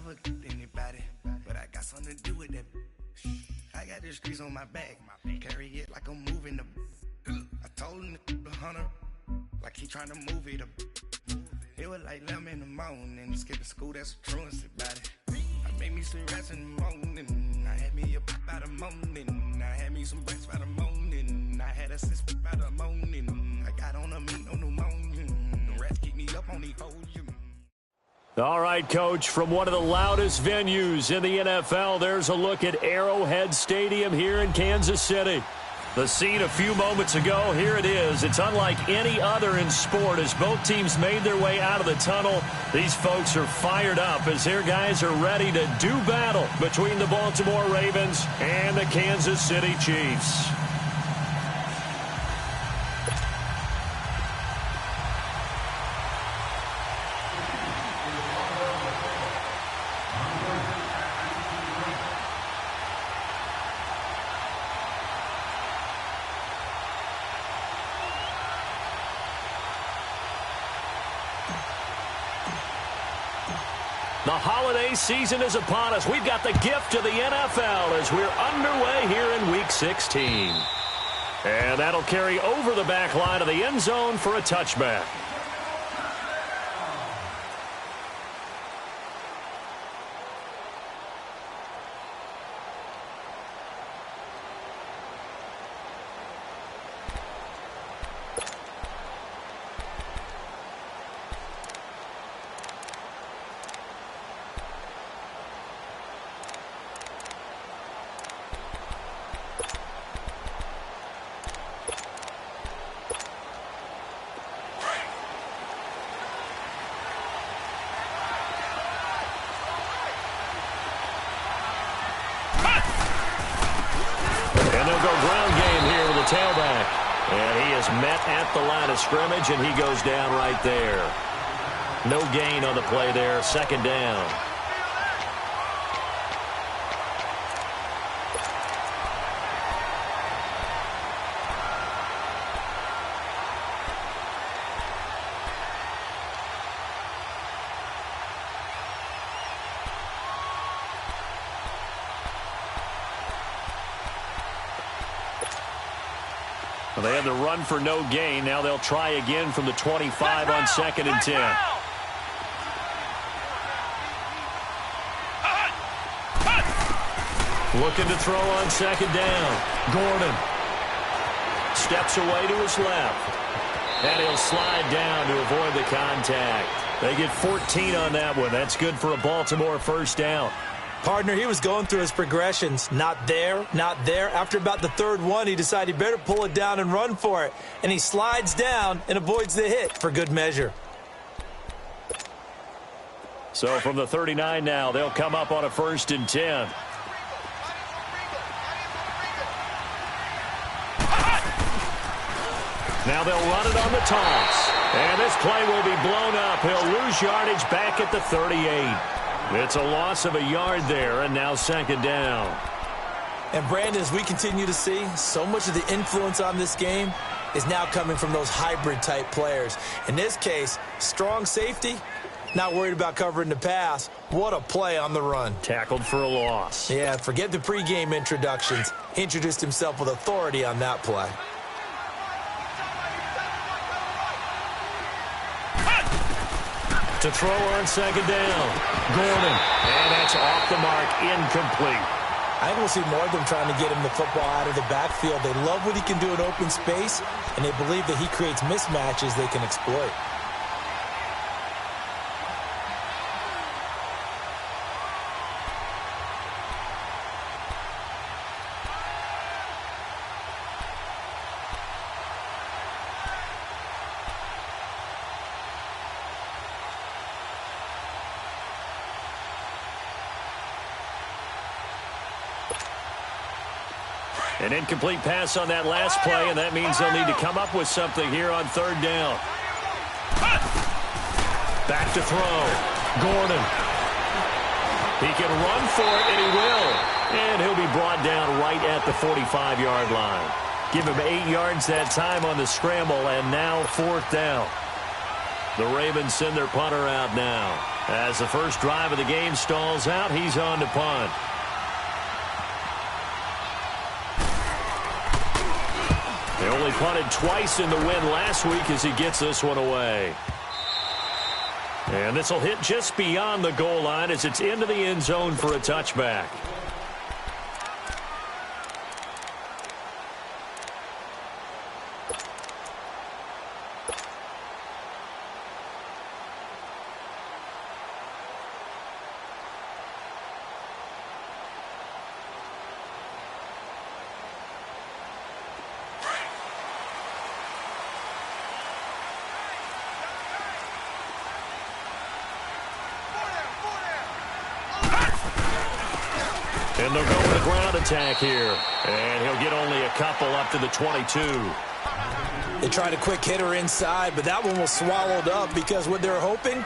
never anybody, but I got something to do with that. I got the streets on my back, carry it like I'm moving the. I told him the hunter, like he trying to move it up. It was like 11 in the morning, skipping school, that's a truancy about it. I made me some rats in the morning, I had me a pop by the morning, I had me some breaks by the morning, I had a sis by the morning, I got on a meat, no pneumonia, the rats keep me up on the podium. All right, Coach, from one of the loudest venues in the NFL, there's a look at Arrowhead Stadium here in Kansas City. The scene a few moments ago, here it is. It's unlike any other in sport as both teams made their way out of the tunnel. These folks are fired up as their guys are ready to do battle between the Baltimore Ravens and the Kansas City Chiefs. The holiday season is upon us. We've got the gift of the NFL as we're underway here in Week 16. And that'll carry over the back line of the end zone for a touchback. Tailback, and he is met at the line of scrimmage, and he goes down right there. No gain on the play there, second down. They had the run for no gain. Now they'll try again from the 25 on 2nd and 10. Looking to throw on 2nd down. Gordon steps away to his left. And he'll slide down to avoid the contact. They get 14 on that one. That's good for a Baltimore first down. Partner, he was going through his progressions. Not there, not there. After about the third one, he decided he better pull it down and run for it. And he slides down and avoids the hit for good measure. So from the 39 now, they'll come up on a 1st and 10. Now they'll run it on the toss. And this play will be blown up. He'll lose yardage back at the 38. It's a loss of a yard there, and now 2nd down. And, Brandon, as we continue to see, so much of the influence on this game is now coming from those hybrid-type players. In this case, strong safety, not worried about covering the pass. What a play on the run. Tackled for a loss. Yeah, forget the pregame introductions. Introduced himself with authority on that play. To throw on 2nd down. Gordon. And that's off the mark. Incomplete. I think we'll see more of them trying to get him the football out of the backfield. They love what he can do in open space, and they believe that he creates mismatches they can exploit. An incomplete pass on that last play, and that means they'll need to come up with something here on 3rd down. Back to throw. Gordon. He can run for it, and he will. And he'll be brought down right at the 45-yard line. Give him 8 yards that time on the scramble, and now 4th down. The Ravens send their punter out now. As the first drive of the game stalls out, he's on to punt. They only punted twice in the win last week as he gets this one away. And this will hit just beyond the goal line as it's into the end zone for a touchback. And they'll go with a ground attack here. And he'll get only a couple up to the 22. They tried a quick hitter inside, but that one was swallowed up because what they're hoping,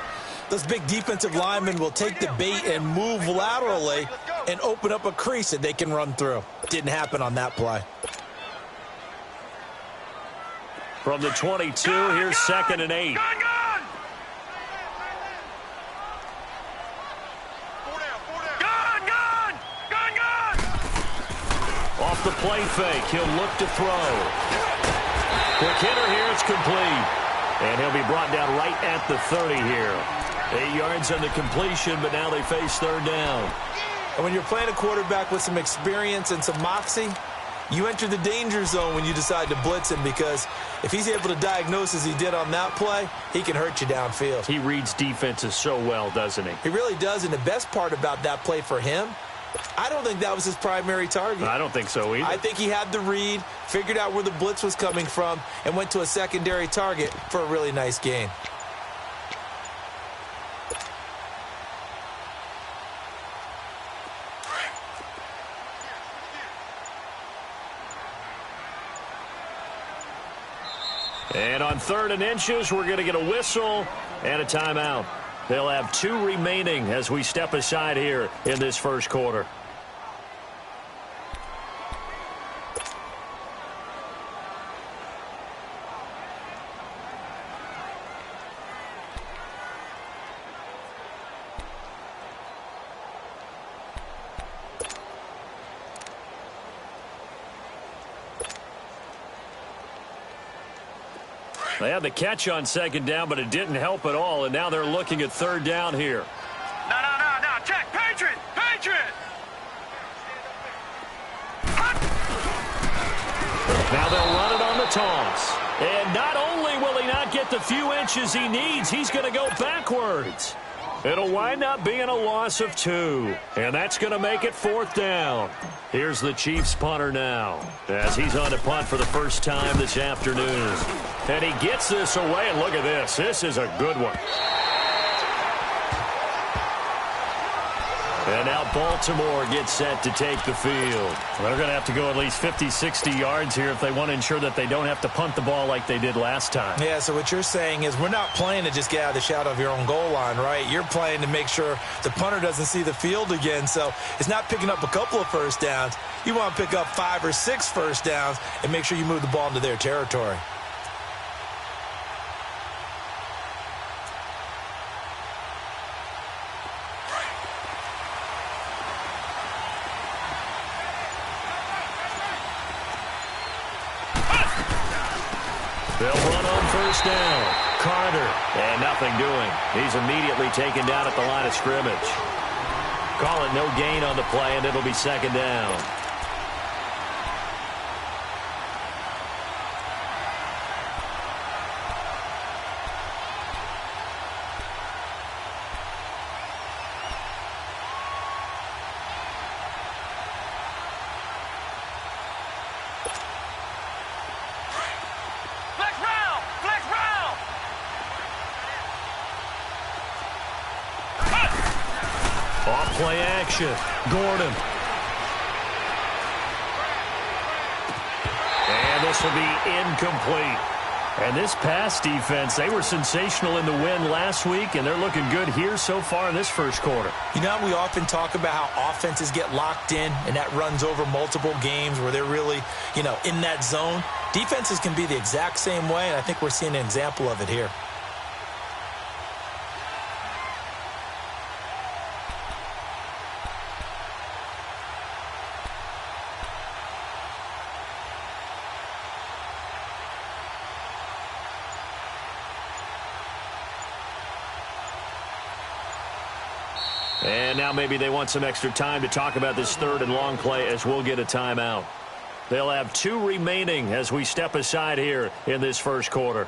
those big defensive linemen will take the bait and move laterally and open up a crease that they can run through. Didn't happen on that play. From the 22, here's 2nd and 8. Off the play fake, he'll look to throw. Quick hitter here, it's complete. And he'll be brought down right at the 30 here. 8 yards on the completion, but now they face 3rd down. And when you're playing a quarterback with some experience and some moxie, you enter the danger zone when you decide to blitz him, because if he's able to diagnose as he did on that play, he can hurt you downfield. He reads defenses so well, doesn't he? He really does, and the best part about that play for him, I don't think that was his primary target. I don't think so either. I think he had the read, figured out where the blitz was coming from, and went to a secondary target for a really nice gain. And on 3rd and inches, we're going to get a whistle and a timeout. They'll have 2 remaining as we step aside here in this first quarter. They had the catch on 2nd down, but it didn't help at all, and now they're looking at 3rd down here. No. Check. Patriot. Now they'll run it on the toss. And not only will he not get the few inches he needs, he's going to go backwards. It'll wind up being a loss of 2. And that's going to make it 4th down. Here's the Chiefs punter now, as he's on to punt for the first time this afternoon. And he gets this away, and look at this. This is a good one. And now Baltimore gets set to take the field. They're going to have to go at least 50, 60 yards here if they want to ensure that they don't have to punt the ball like they did last time. Yeah, so what you're saying is we're not playing to just get out of the shadow of your own goal line, right? You're playing to make sure the punter doesn't see the field again. So it's not picking up a couple of first downs. You want to pick up 5 or 6 first downs and make sure you move the ball into their territory. They'll run on 1st down. Carter, and nothing doing. He's immediately taken down at the line of scrimmage. Call it no gain on the play, and it'll be 2nd down. Off-play action. Gordon. And this will be incomplete. And this pass defense, they were sensational in the win last week, and they're looking good here so far in this first quarter. You know, we often talk about how offenses get locked in, and that runs over multiple games where they're really, in that zone. Defenses can be the exact same way, and I think we're seeing an example of it here. And now maybe they want some extra time to talk about this third and long play as we'll get a timeout. They'll have 2 remaining as we step aside here in this first quarter.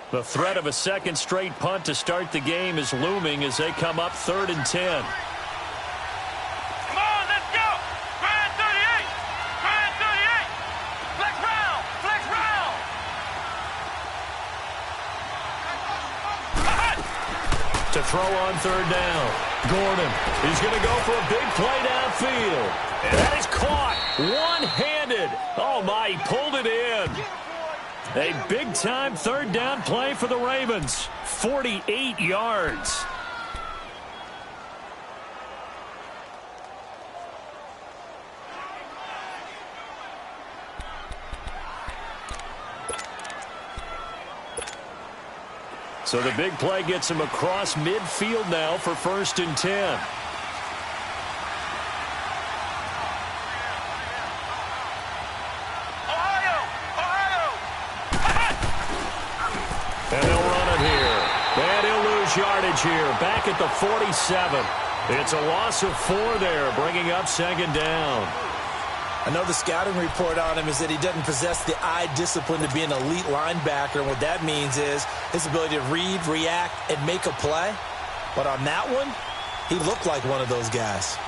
The threat of a second straight punt to start the game is looming as they come up 3rd and 10. To throw on 3rd down. Gordon, he's going to go for a big play downfield. And that is caught one-handed. Oh, my, he pulled it in. A big-time 3rd down play for the Ravens. 48 yards. So the big play gets him across midfield now for 1st and 10. And they'll run it here. And he'll lose yardage here. Back at the 47. It's a loss of 4 there, bringing up 2nd down. I know the scouting report on him is that he doesn't possess the eye discipline to be an elite linebacker. And what that means is his ability to read, react, and make a play. But on that one, he looked like one of those guys.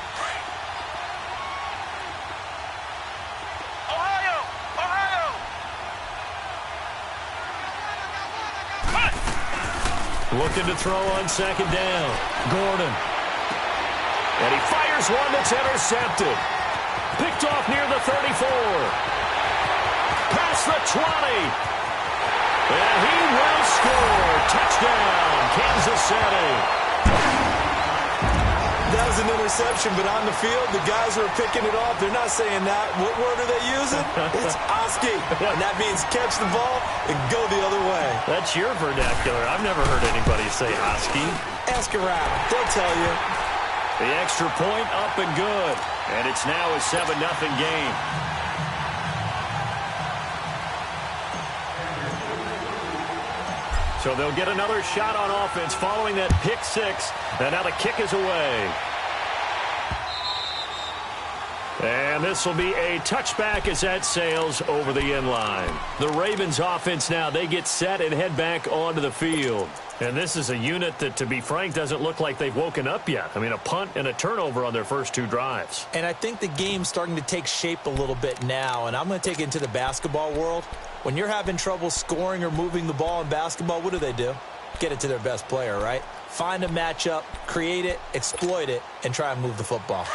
Looking to throw on 2nd down. Gordon. And he fires one that's intercepted. Picked off near the 34. Past the 20. And he will score. Touchdown, Kansas City. That was an interception, but on the field, the guys who are picking it off, they're not saying that. What word are they using? It's Oski. And that means catch the ball and go the other way. That's your vernacular. I've never heard anybody say Oski. Ask around. They'll tell you. The extra point up and good. And it's now a 7-0 game. So they'll get another shot on offense following that pick 6. And now the kick is away. And this will be a touchback as that sails over the end line. The Ravens offense now, they get set and head back onto the field. And this is a unit that, to be frank, doesn't look like they've woken up yet. I mean, a punt and a turnover on their first 2 drives. And I think the game's starting to take shape a little bit now. And I'm going to take it into the basketball world. When you're having trouble scoring or moving the ball in basketball, what do? Get it to their best player, right? Find a matchup, create it, exploit it, and try and move the football.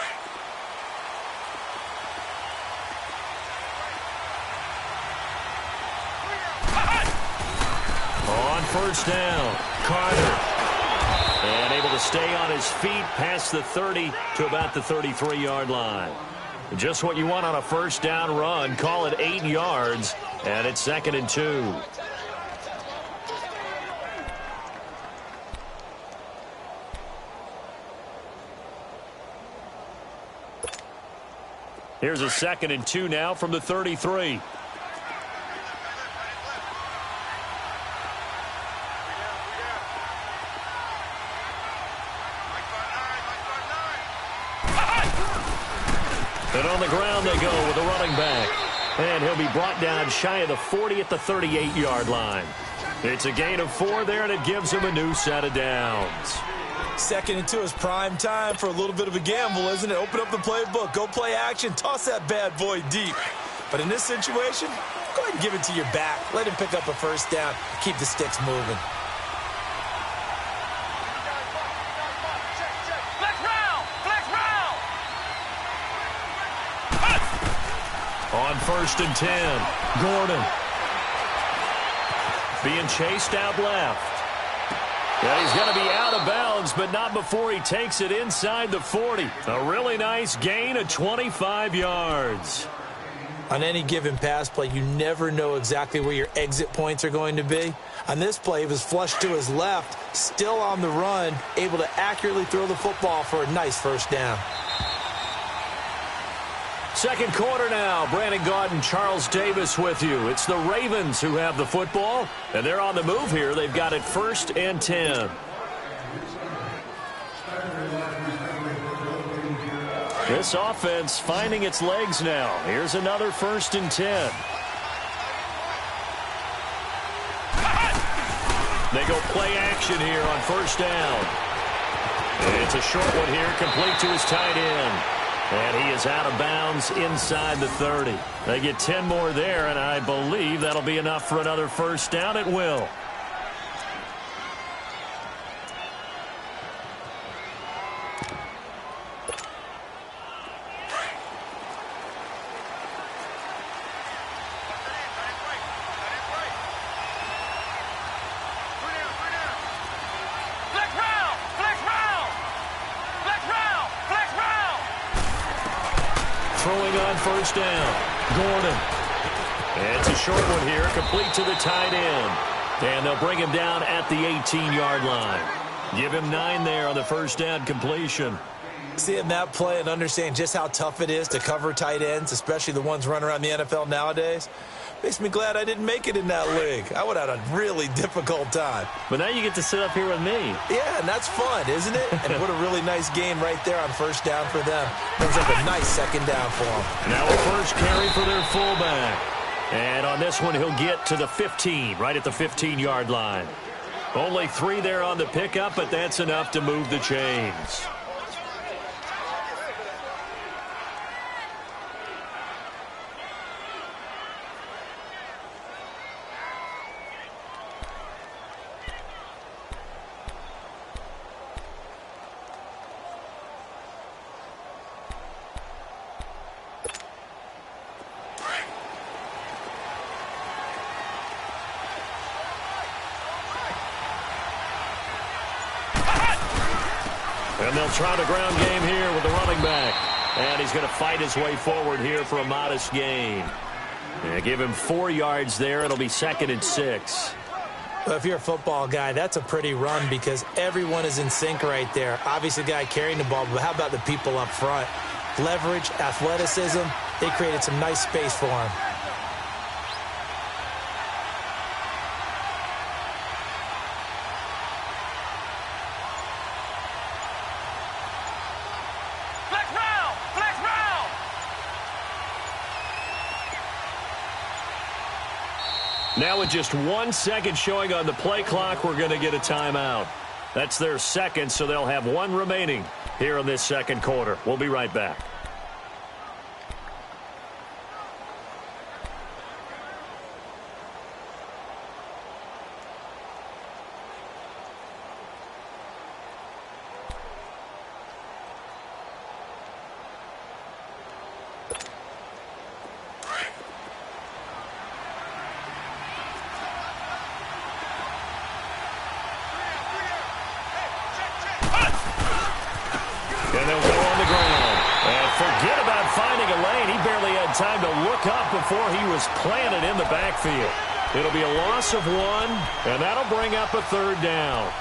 On 1st down, Carter. And able to stay on his feet past the 30 to about the 33-yard line. Just what you want on a 1st down run. Call it 8 yards, and it's 2nd and 2. Here's a 2nd and 2 now from the 33. And on the ground they go with a running back. And he'll be brought down shy of the 40 at the 38-yard line. It's a gain of 4 there, and it gives him a new set of downs. 2nd and 2 is prime time for a little bit of a gamble, isn't it? Open up the playbook, go play action, toss that bad boy deep. But in this situation, go ahead and give it to your back. Let him pick up a 1st down. Keep the sticks moving. On 1st and 10, Gordon. Being chased out left. Yeah, he's going to be out of bounds, but not before he takes it inside the 40. A really nice gain of 25 yards. On any given pass play, you never know exactly where your exit points are going to be. On this play, he was flushed to his left, still on the run, able to accurately throw the football for a nice 1st down. second quarter now. Brandon Gaudin and Charles Davis with you. It's the Ravens who have the football, and they're on the move here. They've got it 1st and 10. This offense finding its legs now. Here's another 1st and 10. They go play action here on 1st down. And it's a short one here, complete to his tight end. And he is out of bounds inside the 30. They get 10 more there, and I believe that'll be enough for another 1st down. It will. Throwing on 1st down. Gordon. And it's a short one here, complete to the tight end. And they'll bring him down at the 18-yard line. Give him 9 there on the 1st down completion. Seeing that play and understand just how tough it is to cover tight ends, especially the ones running around the NFL nowadays, makes me glad I didn't make it in that league. I would have had a really difficult time. But now you get to sit up here with me. Yeah, and that's fun, isn't it? And what a really nice gain right there on 1st down for them. Brings up a nice 2nd down for them. Now a first carry for their fullback. And on this one, he'll get to the 15, right at the 15-yard line. Only 3 there on the pickup, but that's enough to move the chains. And they'll try the ground game here with the running back. And he's going to fight his way forward here for a modest gain. And give him 4 yards there. It'll be 2nd and 6. Well, if you're a football guy, that's a pretty run because everyone is in sync right there. Obviously, the guy carrying the ball, but how about the people up front? Leverage, athleticism, they created some nice space for him. Now with just 1 second showing on the play clock, we're going to get a timeout. That's their 2nd, so they'll have 1 remaining here in this 2nd quarter. We'll be right back. And they'll go on the ground. And forget about finding a lane. He barely had time to look up before he was planted in the backfield. It'll be a loss of 1, and that'll bring up a 3rd down.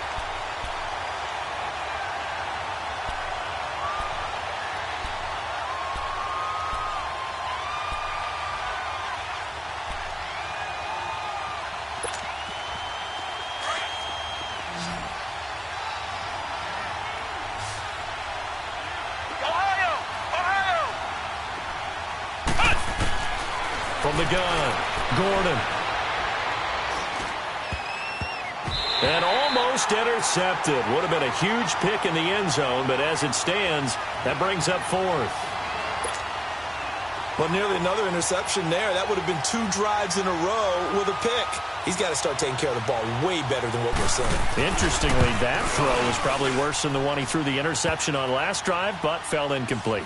From the gun, Gordon. And almost intercepted. Would have been a huge pick in the end zone, but as it stands, that brings up 4th. Well, nearly another interception there. That would have been 2 drives in a row with a pick. He's got to start taking care of the ball way better than what we're seeing. Interestingly, that throw was probably worse than the one he threw the interception on last drive, but fell incomplete.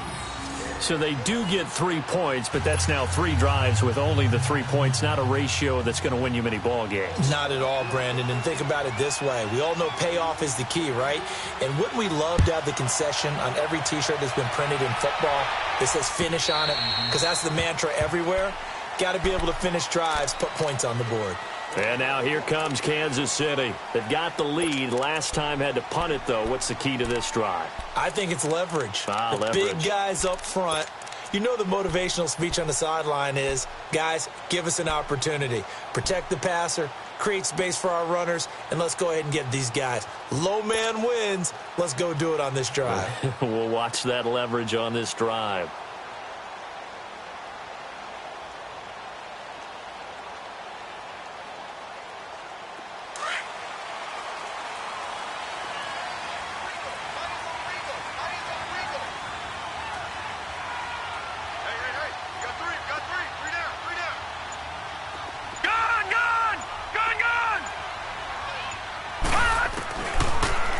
So they do get 3 points, but that's now 3 drives with only the 3 points, not a ratio that's going to win you many ball games. Not at all, Brandon. And think about it this way. We all know payoff is the key, right? And wouldn't we love to have the concession on every T-shirt that's been printed in football that says finish on it? Because that's the mantra everywhere. Got to be able to finish drives, put points on the board. And now here comes Kansas City. They've got the lead. Last time had to punt it, though. What's the key to this drive? I think it's leverage. Leverage. Big guys up front you know the motivational speech on the sideline is, guys, give us an opportunity. Protect the passer, create space for our runners, and let's go ahead and get these guys. Low man wins. Let's go do it on this drive. We'll watch that leverage on this drive.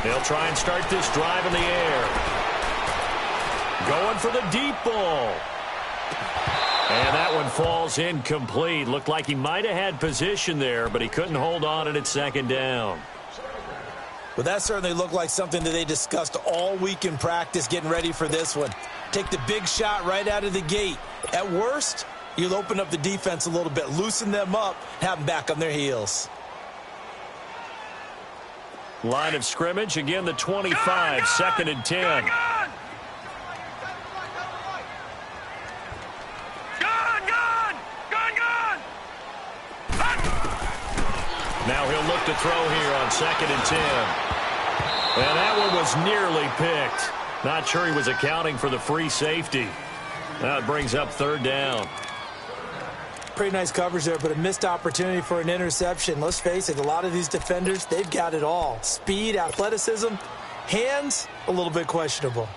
They'll try and start this drive in the air. Going for the deep ball. And that one falls incomplete. Looked like he might have had position there, but he couldn't hold on at second down. Well, that certainly looked like something that they discussed all week in practice getting ready for this one. Take the big shot right out of the gate. At worst, you'll open up the defense a little bit, loosen them up, have them back on their heels. Line of scrimmage, again the 25, second and 10. Now he'll look to throw here on second and 10. And that one was nearly picked. Not sure he was accounting for the free safety. Now it brings up third down. Pretty nice coverage there, but a missed opportunity for an interception. Let's face it, a lot of these defenders, they've got it all. Speed, athleticism, hands, a little bit questionable.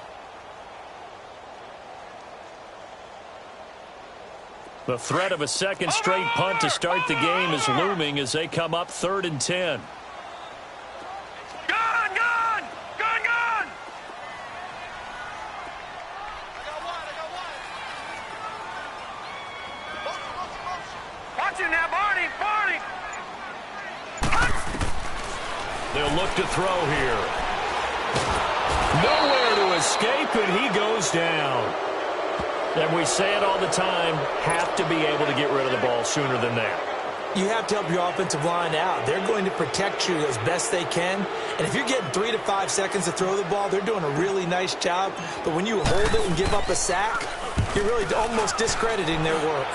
The threat of a second straight punt to start the game is looming as they come up third and 10. They'll look to throw here. Nowhere to escape, and he goes down. And we say it all the time, have to be able to get rid of the ball sooner than that. You have to help your offensive line out. They're going to protect you as best they can. And if you're getting 3 to 5 seconds to throw the ball, they're doing a really nice job. But when you hold it and give up a sack, you're really almost discrediting their work.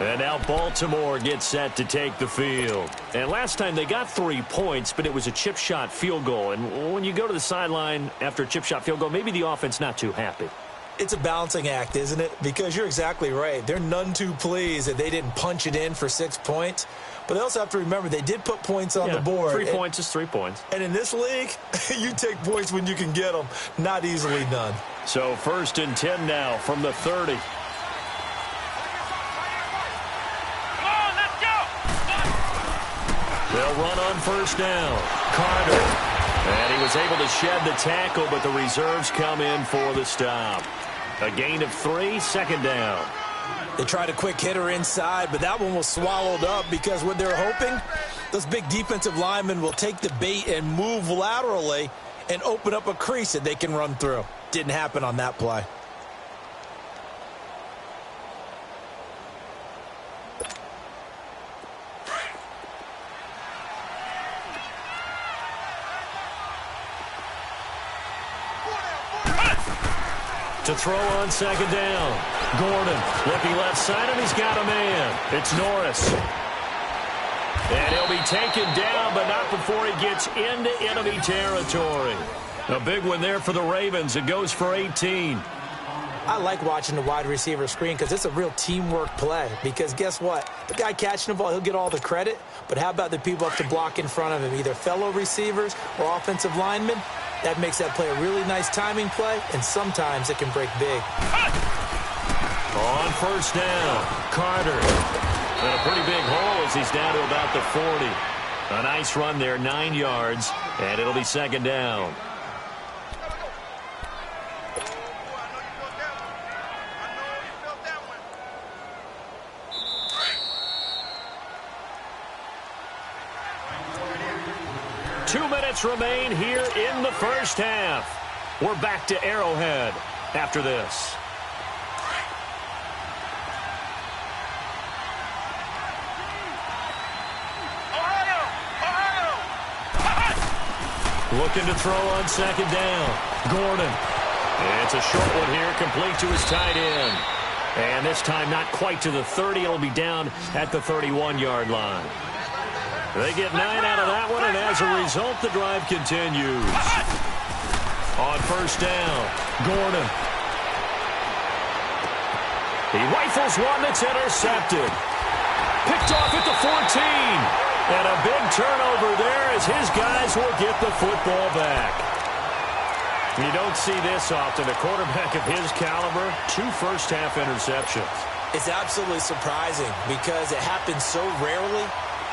And now Baltimore gets set to take the field. And last time they got 3 points, but it was a chip shot field goal. And when you go to the sideline after a chip shot field goal, maybe the offense not too happy. It's a balancing act, isn't it? Because you're exactly right. They're none too pleased that they didn't punch it in for 6 points. But they also have to remember they did put points on the board. 3 points is 3 points. And in this league, you take points when you can get them. Not easily done. So first and 10 now from the 30. They'll run on first down. Carter. And he was able to shed the tackle, but the reserves come in for the stop. A gain of 3, second down. They tried a quick hitter inside, but that one was swallowed up because what they're hoping, those big defensive linemen will take the bait and move laterally and open up a crease that they can run through. Didn't happen on that play. To throw on second down. Gordon looking left side, and he's got a man. It's Norris. And he'll be taken down, but not before he gets into enemy territory. A big one there for the Ravens. It goes for 18. I like watching the wide receiver screen because it's a real teamwork play. Because guess what? The guy catching the ball, he'll get all the credit. But how about the people up to block in front of him, either fellow receivers or offensive linemen? That makes that play a really nice timing play, and sometimes it can break big. On first down, Carter. And a pretty big hole as he's down to about the 40. A nice run there, 9 yards, and it'll be second down. 2 minutes remain here in the first half. We're back to Arrowhead after this. Looking to throw on second down. Gordon. It's a short one here, complete to his tight end. And this time not quite to the 30. It'll be down at the 31-yard line. They get 9 out of that one, and as a result, the drive continues. On first down, Gordon. He rifles one that's intercepted. Picked off at the 14. And a big turnover there as his guys will get the football back. You don't see this often. A quarterback of his caliber, 2 first-half interceptions. It's absolutely surprising because it happens so rarely.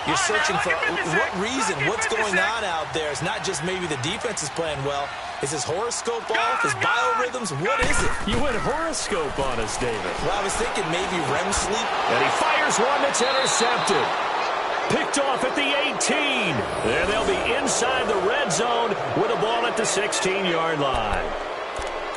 You're searching for what reason, what's going on out there. It's not just maybe the defense is playing well. Is his horoscope off? His biorhythms? What is it? You went horoscope on us, David. Well, I was thinking maybe REM sleep. And he fires one that's intercepted. Picked off at the 18. And they'll be inside the red zone with a ball at the 16-yard line.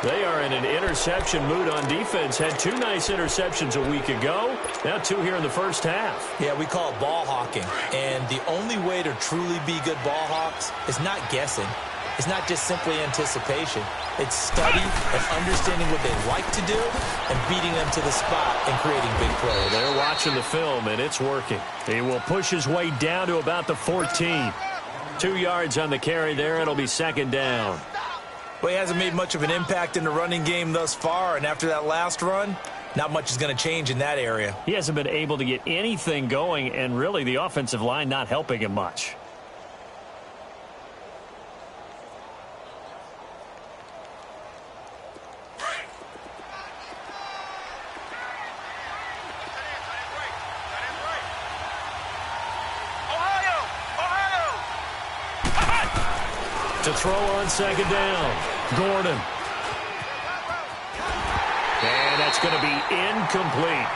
They are in an interception mood on defense. Had 2 nice interceptions a week ago. Now 2 here in the first half. Yeah, we call it ball hawking. And the only way to truly be good ball hawks is not guessing. It's not just simply anticipation. It's study and understanding what they like to do and beating them to the spot and creating big plays. They're watching the film, and it's working. He will push his way down to about the 14. 2 yards on the carry there. It'll be second down. Well, he hasn't made much of an impact in the running game thus far, and after that last run, not much is going to change in that area. He hasn't been able to get anything going, and really the offensive line not helping him much. To throw on second down, Gordon. And that's going to be incomplete.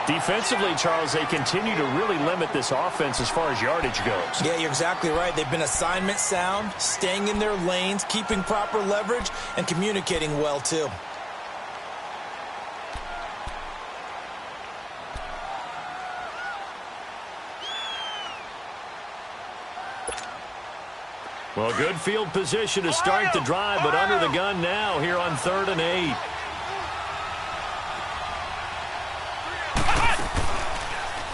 Defensively, Charles, they continue to really limit this offense as far as yardage goes. Yeah, you're exactly right. They've been assignment sound, staying in their lanes, keeping proper leverage, and communicating well, too. Well, good field position to start the drive, but under the gun now here on 3rd and 8.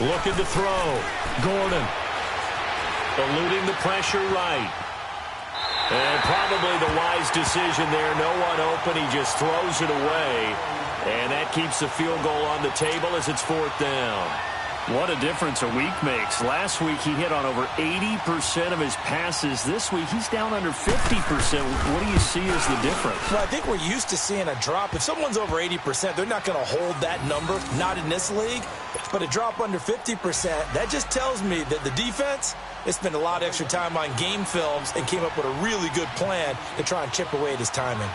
Looking to throw. Gordon. Eluding the pressure right. And probably the wise decision there. No one open. He just throws it away. And that keeps the field goal on the table as it's 4th down. What a difference a week makes. Last week he hit on over 80% of his passes. This week he's down under 50%. What do you see as the difference? Well, I think we're used to seeing a drop. If someone's over 80%, they're not going to hold that number, not in this league. But a drop under 50%, that just tells me that the defense, they spent a lot of extra time on game films and came up with a really good plan to try and chip away at his timing.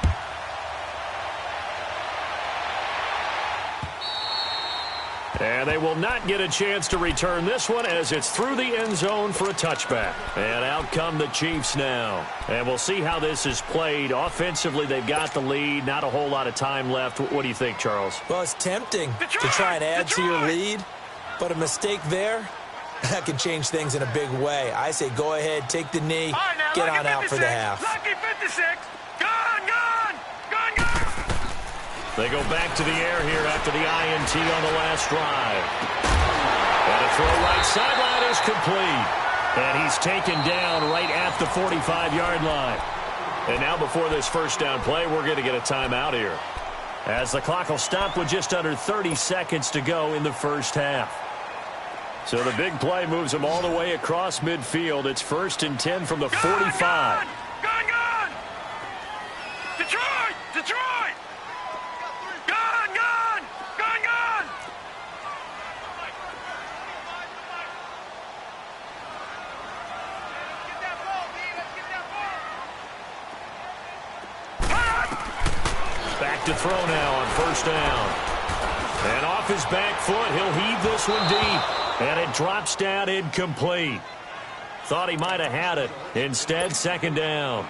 And they will not get a chance to return this one as it's through the end zone for a touchback. And out come the Chiefs now. And we'll see how this is played. Offensively, they've got the lead. Not a whole lot of time left. What do you think, Charles? Well, it's tempting to try and add to your lead. But a mistake there, that can change things in a big way. I say go ahead, take the knee, get on out for the half. Lucky 56. Gone, gone, gone, gone. They go back to the air here after the INT on the last drive. And a throw right sideline is complete. And he's taken down right at the 45-yard line. And now before this first down play, we're going to get a timeout here, as the clock will stop with just under 30 seconds to go in the first half. So the big play moves them all the way across midfield. It's 1st and 10 from the 45. Gone, gone. Detroit, Detroit. Gone, gone, gone, gone. Back to throw now on first down. And off his back foot, he'll heave this one deep. And it drops down incomplete. Thought he might have had it. Instead, second down.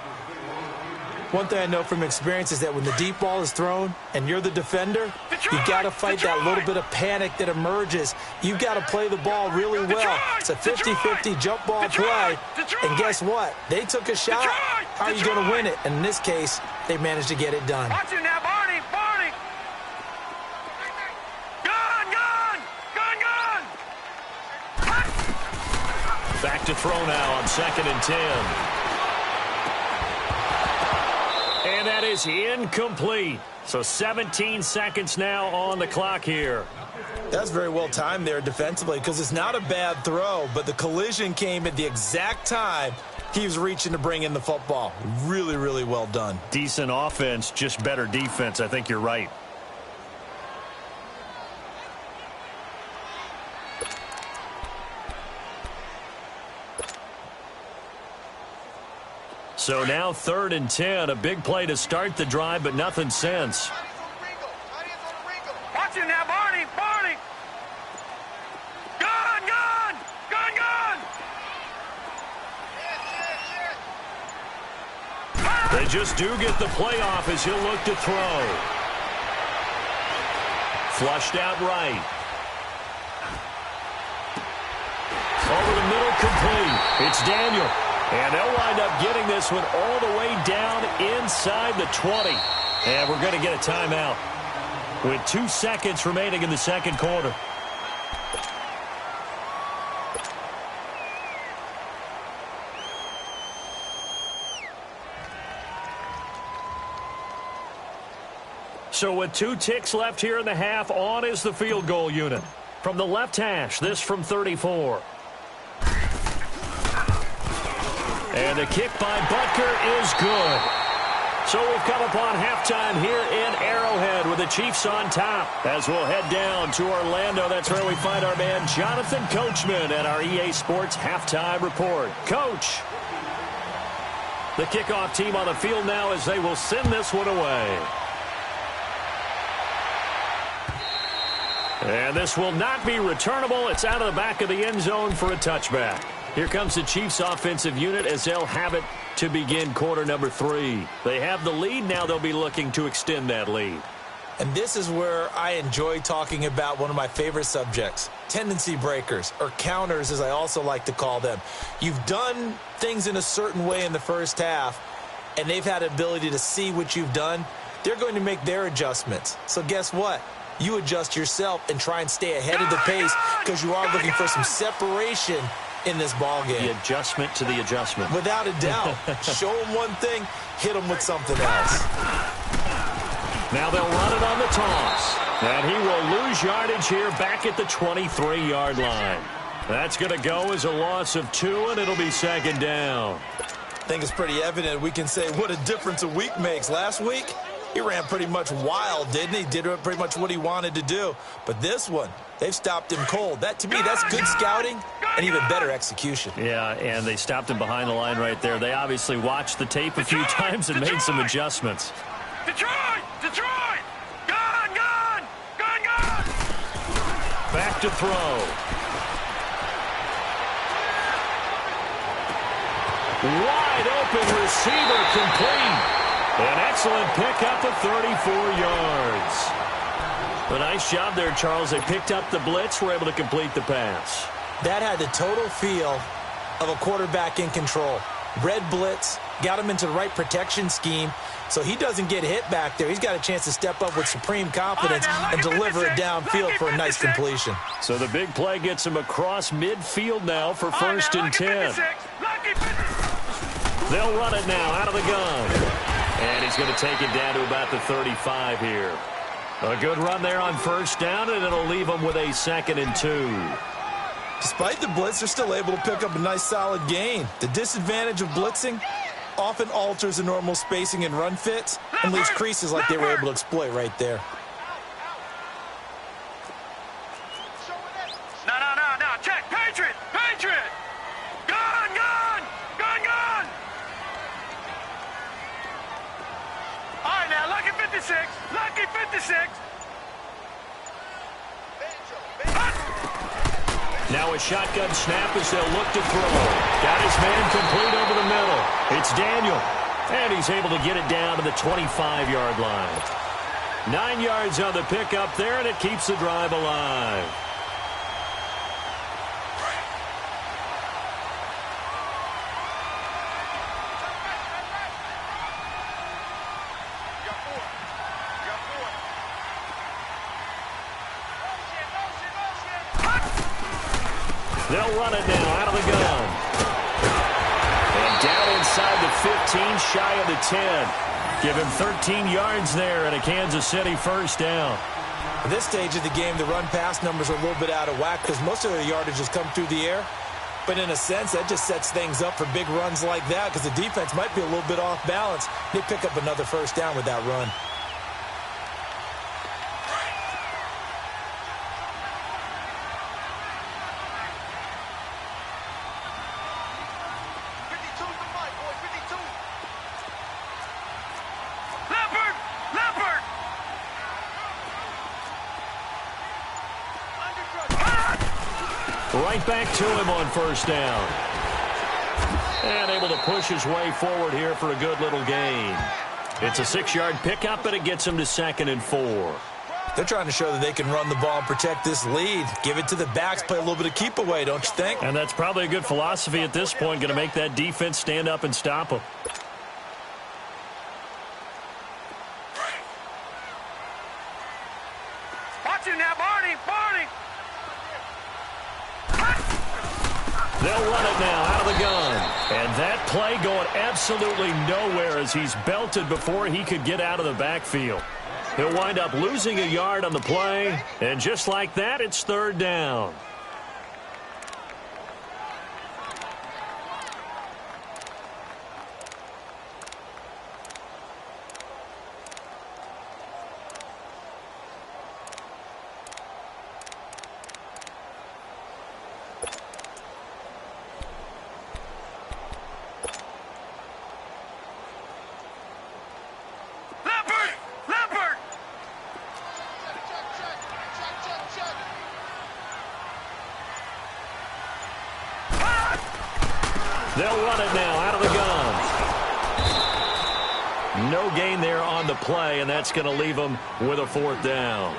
One thing I know from experience is that when the deep ball is thrown and you're the defender, you've got to fight that little bit of panic that emerges. You've got to play the ball really well. It's a 50-50 jump ball play. And guess what? They took a shot. how are you going to win it? And in this case, they managed to get it done. Watch it now, Barney! Barney! Gun! Gun! Gun! Gun! Back to throw now on 2nd and 10. And that is incomplete. So 17 seconds now on the clock here. That's very well timed there defensively because it's not a bad throw, but the collision came at the exact time he was reaching to bring in the football. Really, really well done. Decent offense, just better defense. I think you're right. So now 3rd and 10, a big play to start the drive, but nothing since. Watch it now, Barney! Barney! Gun! Gun! Gun! Gun! They just do get the playoff as he'll look to throw. Flushed out right. Over the middle, complete. It's Daniel. And they'll wind up getting this one all the way down inside the 20. And we're going to get a timeout with 2 seconds remaining in the second quarter. So with 2 ticks left here in the half, on is the field goal unit. From the left hash, this from 34. And the kick by Butker is good. So we've come upon halftime here in Arrowhead with the Chiefs on top. As we'll head down to Orlando, that's where we find our man Jonathan Coachman at our EA Sports Halftime Report. Coach, the kickoff team on the field now as they will send this one away. And this will not be returnable. It's out of the back of the end zone for a touchback. Here comes the Chiefs offensive unit as they'll have it to begin quarter number 3. They have the lead. Now they'll be looking to extend that lead. And this is where I enjoy talking about one of my favorite subjects, tendency breakers, or counters as I also like to call them. You've done things in a certain way in the first half, and they've had the ability to see what you've done. They're going to make their adjustments. So guess what? You adjust yourself and try and stay ahead of the pace because you are looking for some separation in this ball game. The adjustment to the adjustment. Without a doubt. Show them one thing, hit them with something else. Now they'll run it on the toss. And he will lose yardage here back at the 23-yard line. That's going to go as a loss of 2, and it'll be 2nd down. I think it's pretty evident. We can say what a difference a week makes. Last week, he ran pretty much wild, didn't he? Did pretty much what he wanted to do. But this one, they've stopped him cold. That, to me, that's good scouting and even better execution. Yeah, and they stopped him behind the line right there. They obviously watched the tape a few times and made some adjustments. Detroit! Detroit! Gun! Gun! Gun! Gun! Back to throw. Wide open receiver complete. An excellent pickup of 34 yards. A nice job there, Charles. They picked up the blitz, were able to complete the pass. That had the total feel of a quarterback in control. Red blitz, got him into the right protection scheme, so he doesn't get hit back there. He's got a chance to step up with supreme confidence and deliver it downfield for a nice completion. So the big play gets him across midfield now for 1st and 10. They'll run it now out of the gun. And he's going to take it down to about the 35 here. A good run there on 1st down, and it'll leave them with a 2nd and 2. Despite the blitz, they're still able to pick up a nice solid gain. The disadvantage of blitzing often alters the normal spacing and run fits and leaves creases like they were able to exploit right there. No. Check. Patriot! Patriot! Gun! Gun! Gun! Gun! All right, now, lucky 56. Lucky 56. Now a shotgun snap as they'll look to throw. Got his man complete over the middle. It's Daniel. And he's able to get it down to the 25-yard line. 9 yards on the pickup there, and it keeps the drive alive. They'll run it now out of the gun. And down inside the 15, shy of the 10. Give him 13 yards there and a Kansas City first down. At this stage of the game, the run-pass numbers are a little bit out of whack because most of their yardage has come through the air. But in a sense, that just sets things up for big runs like that because the defense might be a little bit off balance. They pick up another first down with that run. Right back to him on first down. And able to push his way forward here for a good little gain. It's a 6-yard pickup, and it gets him to 2nd and 4. They're trying to show that they can run the ball and protect this lead. Give it to the backs, play a little bit of keep away, don't you think? And that's probably a good philosophy at this point, going to make that defense stand up and stop them. Watch him now, Barney! Barney! They'll run it now out of the gun. And that play going absolutely nowhere as he's belted before he could get out of the backfield. He'll wind up losing a yard on the play. And just like that, it's 3rd down. They'll run it now out of the gun. No gain there on the play, and that's going to leave them with a 4th down.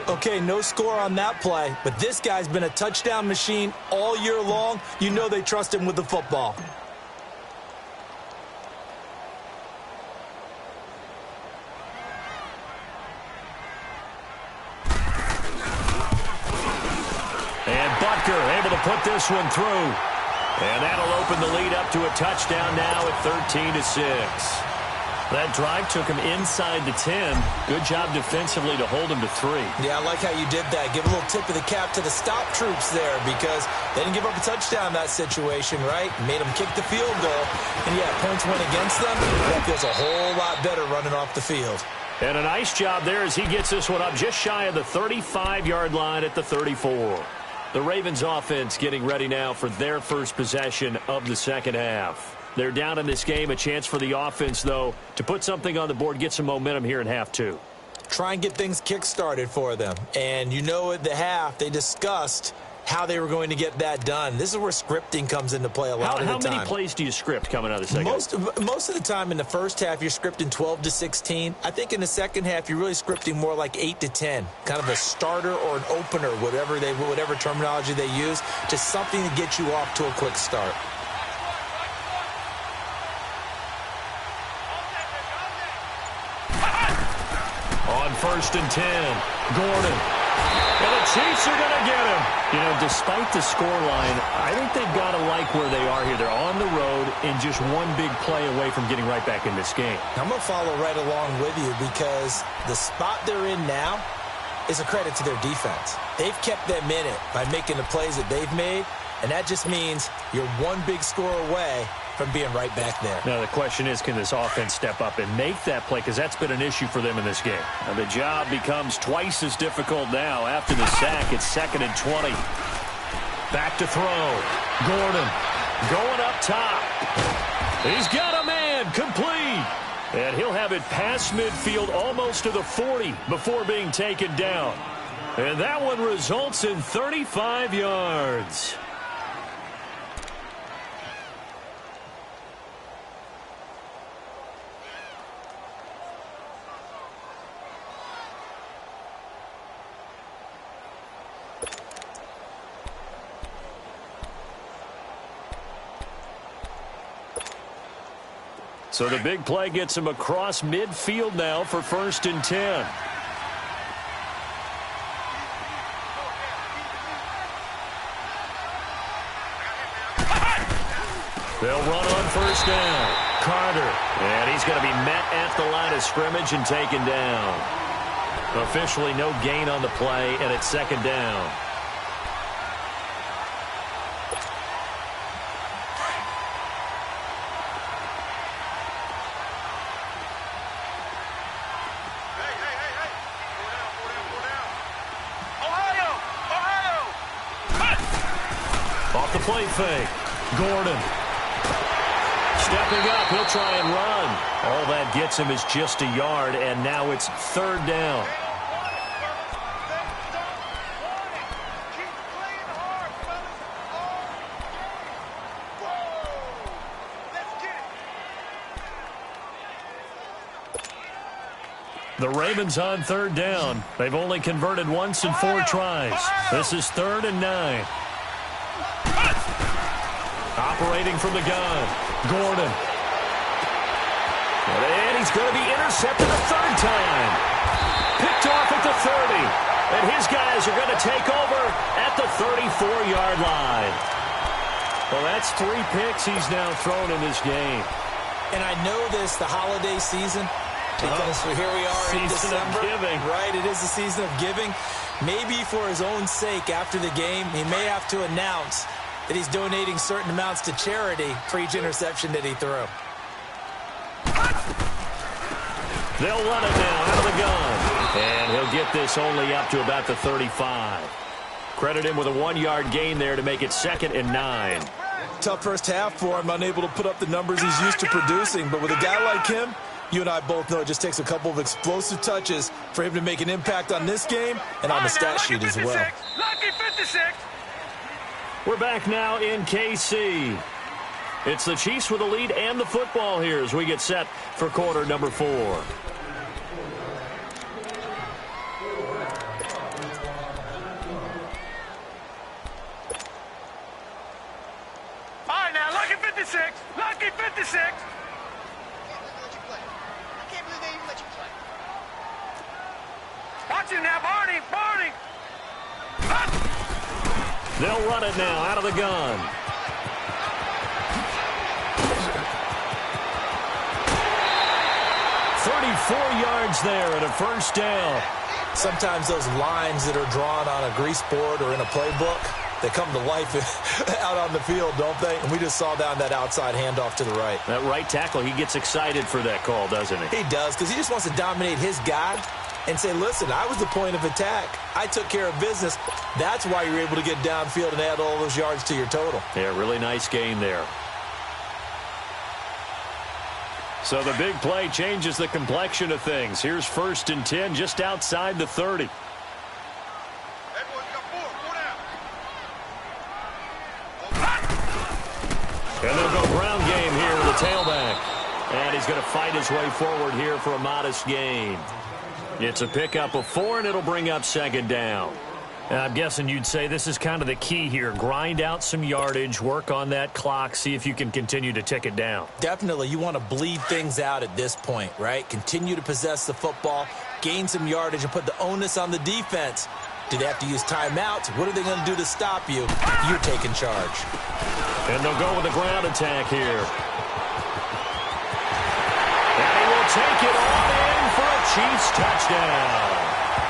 Okay, no score on that play, but this guy's been a touchdown machine all year long. You know they trust him with the football. And Butker able to put this one through. And that'll open the lead up to a touchdown now at 13-6. That drive took him inside the 10. Good job defensively to hold him to 3. Yeah, I like how you did that. Give a little tip of the cap to the stop troops there because they didn't give up a touchdown in that situation, right? Made them kick the field goal. And, yeah, points went against them. That feels a whole lot better running off the field. And a nice job there as he gets this one up just shy of the 35-yard line at the 34. The Ravens offense getting ready now for their first possession of the second half. They're down in this game. A chance for the offense, though, to put something on the board, get some momentum here in half 2. Try and get things kick-started for them. And you know at the half, they discussed how they were going to get that done. This is where scripting comes into play a lot of the time. How many plays do you script coming out of the second half? Most of the time in the first half, you're scripting 12 to 16. I think in the second half, you're really scripting more like 8 to 10. Kind of a starter or an opener, whatever terminology they use. Just something to get you off to a quick start. On 1st and 10, Gordon. And the Chiefs are going to get him. You know, despite the scoreline, I think they've got to like where they are here. They're on the road and just one big play away from getting right back in this game. I'm going to follow right along with you because the spot they're in now is a credit to their defense. They've kept them in it by making the plays that they've made, and that just means you're one big score away from being right back there. Now, the question is, can this offense step up and make that play? Because that's been an issue for them in this game. Now, the job becomes twice as difficult now. After the sack, it's 2nd and 20. Back to throw. Gordon going up top. He's got a man complete. And he'll have it past midfield almost to the 40 before being taken down. And that one results in 35 yards. So the big play gets him across midfield now for 1st and 10. They'll run on first down. Carter. And he's going to be met at the line of scrimmage and taken down. Officially no gain on the play, and it's second down. Off the play fake. Gordon. Stepping up, he'll try and run. All that gets him is just a yard, and now it's third down. The Ravens on third down. They've only converted once in 4 tries. This is 3rd and 9. Operating from the gun. Gordon. And he's going to be intercepted a third time. Picked off at the 30. And his guys are going to take over at the 34-yard line. Well, that's 3 picks he's now thrown in this game. And I know this, the holiday season, because here we are in December. Giving. Right, it is the season of giving. Maybe for his own sake after the game, he may have to announce that he's donating certain amounts to charity for each interception that he threw. They'll run it now out of the gun. And he'll get this only up to about the 35. Credit him with a 1-yard gain there to make it 2nd and 9. Tough first half for him, unable to put up the numbers he's used to producing. But with a guy like him, you and I both know it just takes a couple of explosive touches for him to make an impact on this game and on the stat sheet as well. Lucky 56. We're back now in KC. It's the Chiefs with the lead and the football here as we get set for quarter number 4. All right, now, lucky 56. Lucky 56. I can't believe they even let you play. Watch him now, Barney. Barney. They'll run it now out of the gun. Yards there at a first down. Sometimes those lines that are drawn on a grease board or in a playbook, they come to life out on the field, don't they? And we just saw down that outside handoff to the right. That right tackle, he gets excited for that call, doesn't he? He does, because he just wants to dominate his guy and say, listen, I was the point of attack. I took care of business. That's why you're able to get downfield and add all those yards to your total. Yeah, really nice game there. So the big play changes the complexion of things. Here's 1st and 10 just outside the 30. And they'll go ground game here with the tailback. And he's going to fight his way forward here for a modest gain. It's a pickup of 4, and it'll bring up 2nd down. I'm guessing you'd say this is kind of the key here. Grind out some yardage, work on that clock, see if you can continue to tick it down. Definitely. You want to bleed things out at this point, right? Continue to possess the football, gain some yardage, and put the onus on the defense. Do they have to use timeouts? What are they going to do to stop you? You're taking charge. And they'll go with the ground attack here. And he will take it on in for a Chiefs touchdown.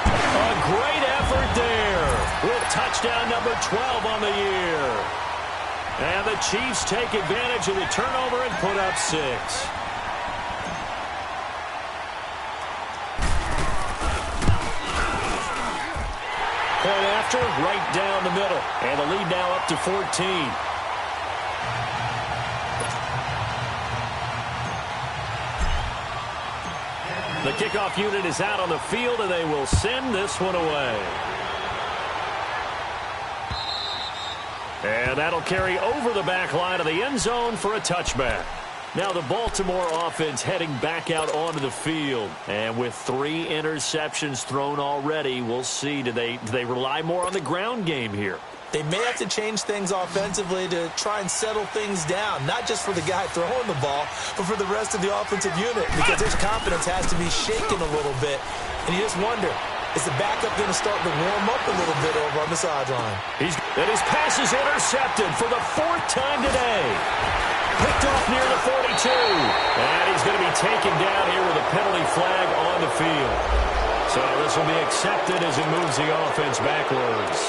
A great effort there with touchdown number 12 on the year. And the Chiefs take advantage of the turnover and put up 6. Point after, right down the middle. And the lead now up to 14. The kickoff unit is out on the field, and they will send this one away. And that'll carry over the back line of the end zone for a touchback. Now the Baltimore offense heading back out onto the field. And with 3 interceptions thrown already, we'll see. Do they rely more on the ground game here? They may have to change things offensively to try and settle things down, not just for the guy throwing the ball, but for the rest of the offensive unit, because his confidence has to be shaken a little bit. And you just wonder, Is the backup going to start to warm up a little bit over on the sideline? And his pass is intercepted for the 4th time today. Picked off near the 42. And he's going to be taken down here with a penalty flag on the field. So this will be accepted as it moves the offense backwards.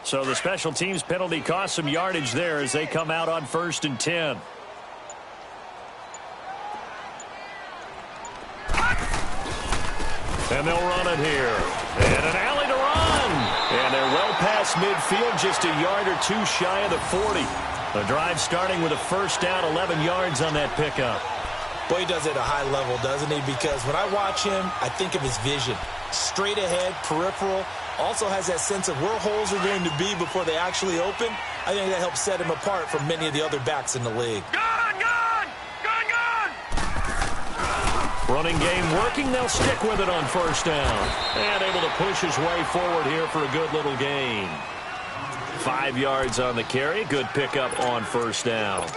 So the special teams penalty cost some yardage there as they come out on 1st and 10. And they'll run it here. And an alley to run. And they're well past midfield, just a yard or two shy of the 40. The drive starting with a first down, 11 yards on that pickup. Boy, he does it at a high level, doesn't he? Because when I watch him, I think of his vision. Straight ahead, peripheral. Also has that sense of where holes are going to be before they actually open. I think that helps set him apart from many of the other backs in the league. Gone, gone! Gone, gone! Running game working. They'll stick with it on first down. And able to push his way forward here for a good little gain. 5 yards on the carry. Good pickup on first down.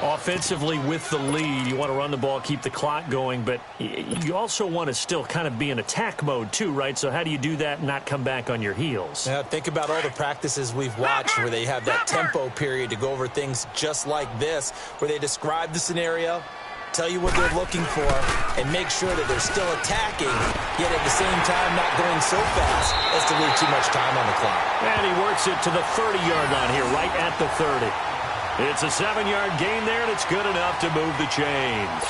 Offensively with the lead, you want to run the ball, keep the clock going, but you also want to still kind of be in attack mode too, right? So how do you do that and not come back on your heels? Yeah, think about all the practices we've watched where they have that tempo period to go over things just like this, where they describe the scenario, tell you what they're looking for, and make sure that they're still attacking, yet at the same time not going so fast as to leave too much time on the clock. And he works it to the 30-yard line here, right at the 30. It's a 7-yard gain there, and it's good enough to move the chains.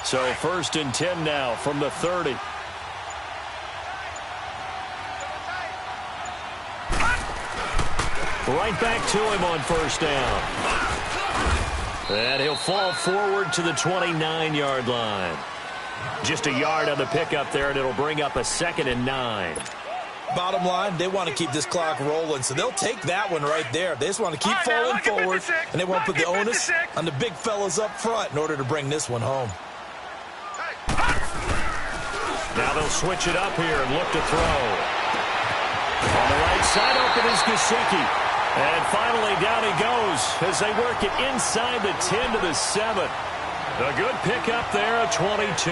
So 1st and 10 now from the 30. Right back to him on first down. And he'll fall forward to the 29-yard line. Just a yard on the pickup there, and it'll bring up a 2nd and 9. Bottom line, they want to keep this clock rolling, so they'll take that one right there. They just want to keep falling forward, and they want to put the onus on the big fellas up front in order to bring this one home. Now they'll switch it up here and look to throw. On the right side, open is Gesicki. And finally, down he goes as they work it inside the 10 to the 7. A good pickup there at 22.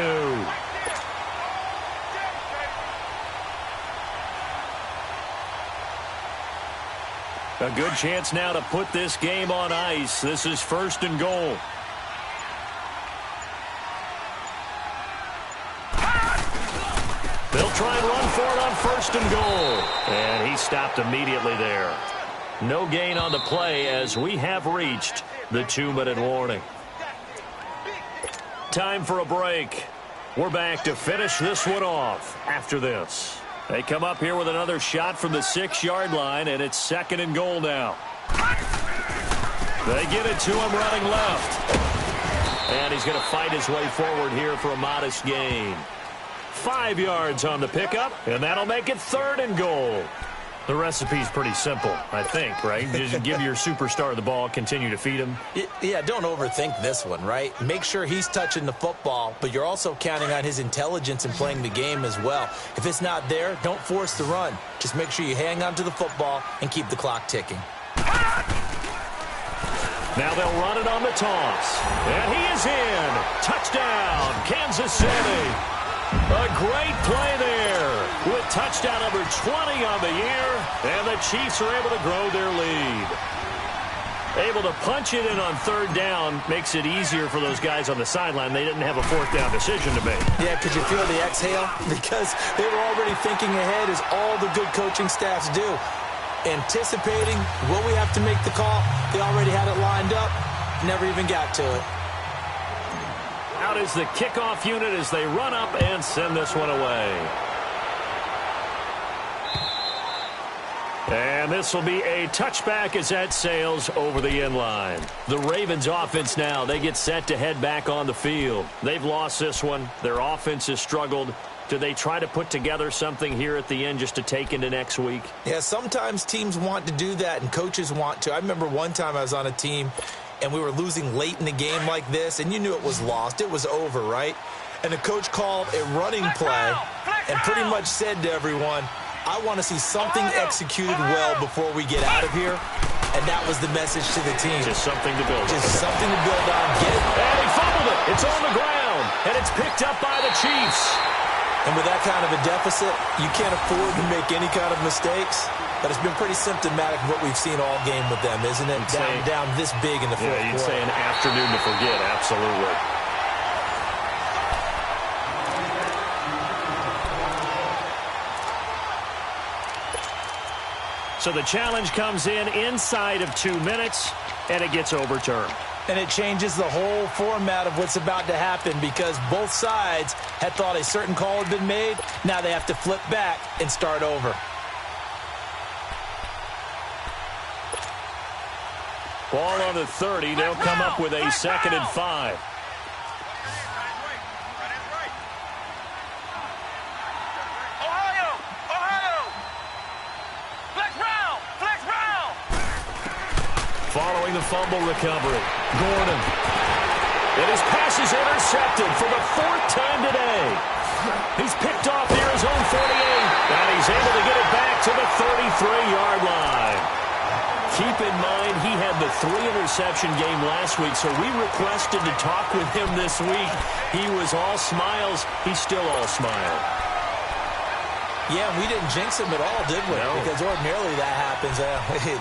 A good chance now to put this game on ice. This is 1st and goal. They'll try and run for it on 1st and goal. And he stopped immediately there. No gain on the play as we have reached the 2-minute warning. Time for a break. We're back to finish this one off after this. They come up here with another shot from the 6-yard line, and it's 2nd and goal now. They get it to him running left. And he's going to fight his way forward here for a modest gain. 5 yards on the pickup, and that'll make it 3rd and goal. The recipe's pretty simple, I think, right? Just give your superstar the ball, continue to feed him. Yeah, don't overthink this one, right? Make sure he's touching the football, but you're also counting on his intelligence in playing the game as well. If it's not there, don't force the run. Just make sure you hang on to the football and keep the clock ticking. Now they'll run it on the toss. And he is in. Touchdown, Kansas City. A great play there with touchdown number 20 on the year, and the Chiefs are able to grow their lead. Able to punch it in on 3rd down makes it easier for those guys on the sideline. They didn't have a 4th down decision to make. Yeah, could you feel the exhale? Because they were already thinking ahead, as all the good coaching staffs do. Anticipating, will we have to make the call? They already had it lined up, never even got to it. Out is the kickoff unit as they run up and send this one away. And this will be a touchback as that sails over the end line. The Ravens offense now, they get set to head back on the field. They've lost this one. Their offense has struggled. Do they try to put together something here at the end just to take into next week? Yeah, sometimes teams want to do that and coaches want to. I remember one time I was on a team and we were losing late in the game like this, and you knew it was lost. It was over, right? And the coach called a running play and pretty much said to everyone, I want to see something executed well before we get out of here. And that was the message to the team. Just something to build on. Just something to build on. And he fumbled it. It's on the ground. And it's picked up by the Chiefs. And with that kind of a deficit, you can't afford to make any kind of mistakes. But it's been pretty symptomatic of what we've seen all game with them, isn't it? Down this big in the fourth quarter. Yeah, you'd say an afternoon to forget. Absolutely. So the challenge comes in inside of 2 minutes, and it gets overturned. And it changes the whole format of what's about to happen because both sides had thought a certain call had been made. Now they have to flip back and start over. Ball on the 30. They'll come up with a 2nd and 5. Following the fumble recovery, Gordon. And his pass is intercepted for the 4th time today. He's picked off near his own 48, and he's able to get it back to the 33-yard line. Keep in mind, he had the 3-interception game last week, so we requested to talk with him this week. He was all smiles. He's still all smile. Yeah, we didn't jinx him at all, did we? No. Because ordinarily that happens.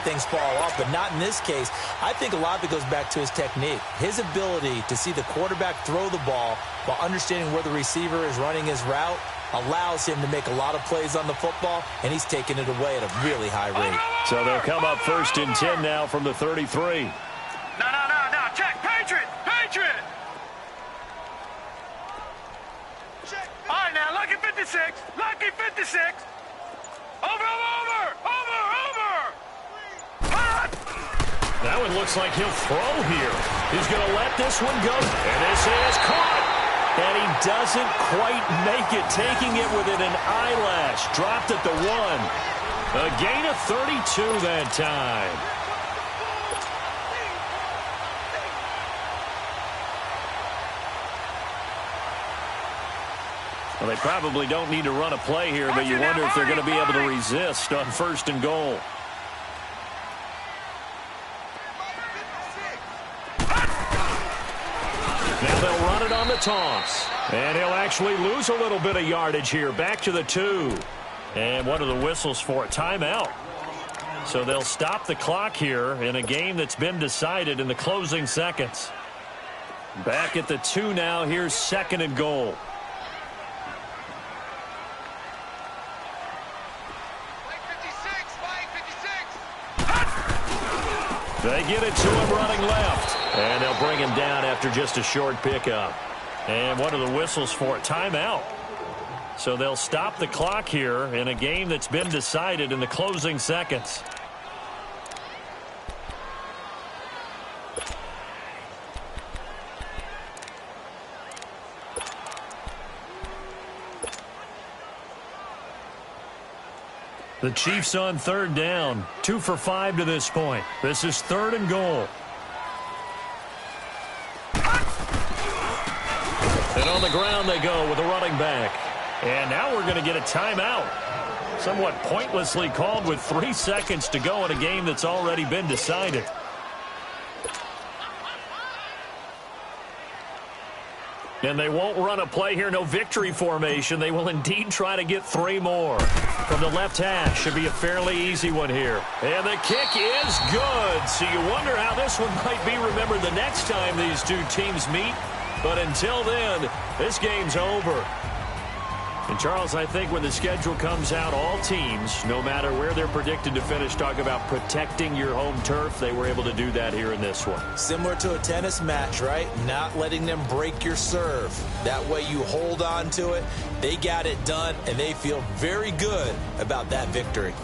Things fall off, but not in this case. I think a lot of it goes back to his technique. His ability to see the quarterback throw the ball while understanding where the receiver is running his route allows him to make a lot of plays on the football, and he's taking it away at a really high rate. So they'll come up 1st and 10 now from the 33. No. Check. Patriot. All right, now, lucky 56. Lucky 56. Over. That one looks like he'll throw here. He's going to let this one go. And this is caught. And he doesn't quite make it, taking it within an eyelash. Dropped at the 1. A gain of 32 that time. Well, they probably don't need to run a play here, but you wonder if they're going to be able to resist on 1st and goal. Now they'll run it on the toss. And he'll actually lose a little bit of yardage here. Back to the 2. And what are the whistles for a timeout? So they'll stop the clock here in a game that's been decided in the closing seconds. Back at the 2 now. Here's 2nd and goal. They get it to him running left. And they'll bring him down after just a short pickup. And what are the whistles for? Timeout. So they'll stop the clock here in a game that's been decided in the closing seconds. The Chiefs on 3rd down. 2 for 5 to this point. This is 3rd and goal. And on the ground they go with a running back. And now we're going to get a timeout. Somewhat pointlessly called with 3 seconds to go in a game that's already been decided. And they won't run a play here. No victory formation. They will indeed try to get 3 more. From the left hash. Should be a fairly easy one here. And the kick is good. So you wonder how this one might be remembered the next time these two teams meet. But until then, this game's over. And, Charles, I think when the schedule comes out, all teams, no matter where they're predicted to finish, talk about protecting your home turf. They were able to do that here in this one. Similar to a tennis match, right? Not letting them break your serve. That way you hold on to it. They got it done, and they feel very good about that victory.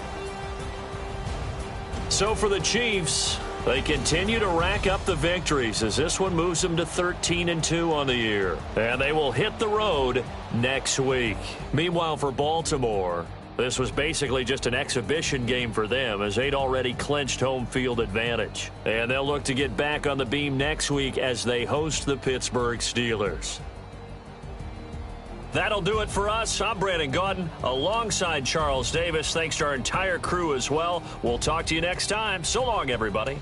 So for the Chiefs, they continue to rack up the victories as this one moves them to 13-2 on the year. And they will hit the road next week. Meanwhile, for Baltimore, this was basically just an exhibition game for them as they'd already clinched home field advantage. And they'll look to get back on the beam next week as they host the Pittsburgh Steelers. That'll do it for us. I'm Brandon Gaudin alongside Charles Davis. Thanks to our entire crew as well. We'll talk to you next time. So long, everybody.